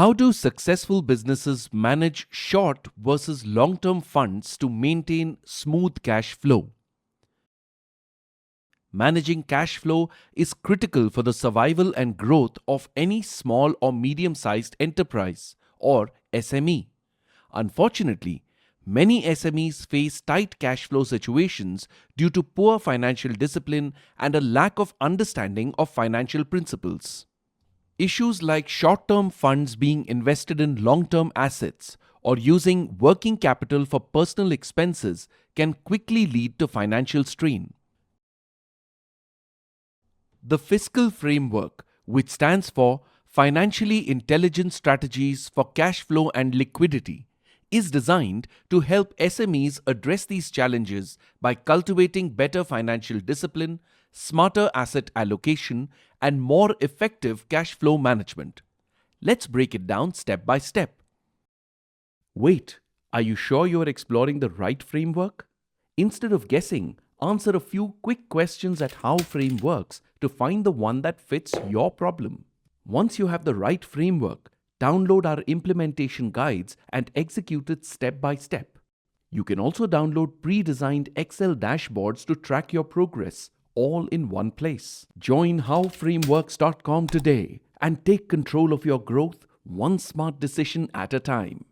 How do successful businesses manage short versus long-term funds to maintain smooth cash flow? Managing cash flow is critical for the survival and growth of any small or medium-sized enterprise, or SME. Unfortunately, many SMEs face tight cash flow situations due to poor financial discipline and a lack of understanding of financial principles. Issues like short-term funds being invested in long-term assets or using working capital for personal expenses can quickly lead to financial strain. The F.I.S.C.A.L framework, which stands for Financially Intelligent Strategies for Cash Flow and Liquidity, is designed to help SMEs address these challenges by cultivating better financial discipline, smarter asset allocation, and more effective cash flow management. Let's break it down step by step. Wait, are you sure you are exploring the right framework? Instead of guessing, answer a few quick questions at how frame works to find the one that fits your problem. Once you have the right framework, download our implementation guides and execute it step by step. You can also download pre-designed Excel dashboards to track your progress, all in one place. Join howframeworks.com today and take control of your growth one smart decision at a time.